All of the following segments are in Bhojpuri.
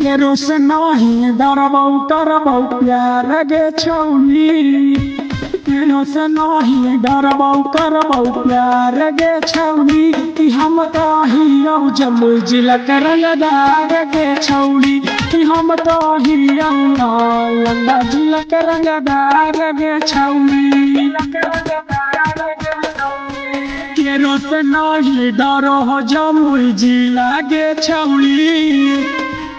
तेरो से नहीं डरबौ करबौ प्यार गे छौली। तेरो से नहीं डरबौ करबौ प्यार गे छौली। कि हम कहियौ जमुई जिलक रंगदार गे छौली। कि हम कहियौ नालंदा जिलक रंगदार गे छौली। तेरो से नहीं डरो हो जमुई जिला गे छौली।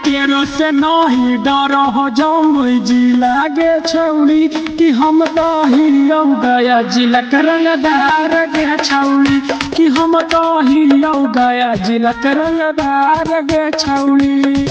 तेरो से नहीं डरो हो जमुई जिला गे छौली। कि हम कहियौ गया जिलक रंगदार गे छौली। कि हम कहियौ गया जिलक रंगदार गे छौली।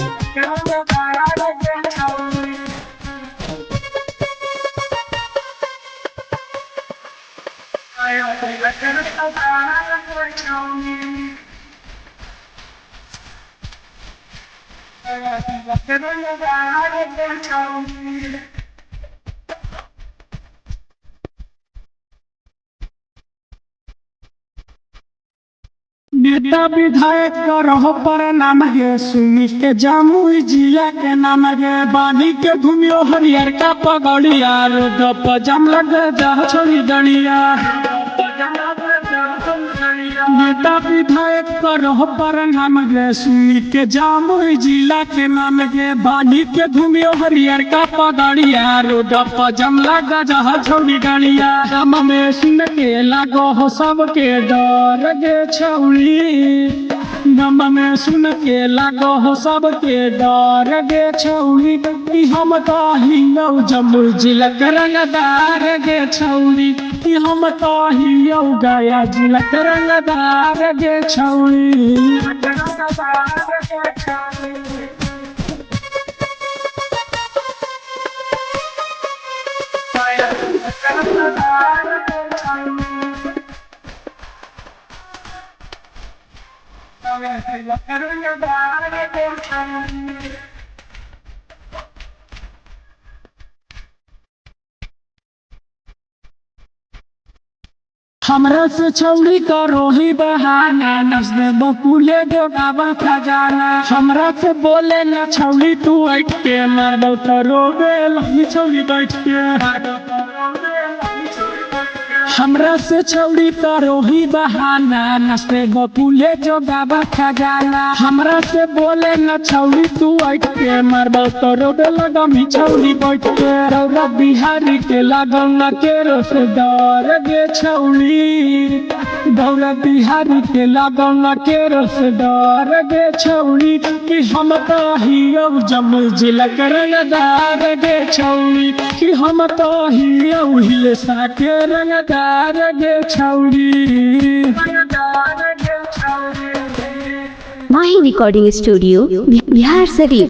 नेता विधायक करहो पर नाम गे सुनी के जमुई जिला के नाम गे। बानी के घूमियो हरियर का पगड़िया रोड पर जम लग जा छोड़ी डलिया। नेता विधायक करहो पर नाम गे सुनी के जमुई जिला के नाम गे। बानी के घूमियो हरियर का पगड़िया रोड पर जम लग जा छोड़ी डलिया। दम में सुन के लागो हो सबके डर गे छौली। नम में सुन के लागो हो सबके डर गे छौली। कि हम कहियौ जमुई जिलक रंगदार गे छौली। कि हम कहियौ गया जिलक रंगदार गे छौली। हमरा से छौड़ी करो ही बहाना नस दे बकुले देगावा खजाना। हमरा से बोले न छौड़ी तू ऐठ के मार दो तो रोवे लगी छौड़ी बैठ के। हमरा से छौड़ी करो ही बहाना नस दे बकुले जो गावा खजाना। हमरा से बोले न छौड़ी तू ऐठ के मार दो तो रोवे लगमी छौड़ी बैठ के। रौरा बिहारी के लागल न केरो से डर गे छौड़ी। दौरा बिहारी के लागल न केरो से डर गे छौड़ी। कि हम कहियौ जमुई जिलक रंगदार गे छौड़ी। कि हम कहियौ हिलसा के रंगदार गे छौड़ी। माही रिकॉर्डिंग स्टूडियो बिहार शरीफ।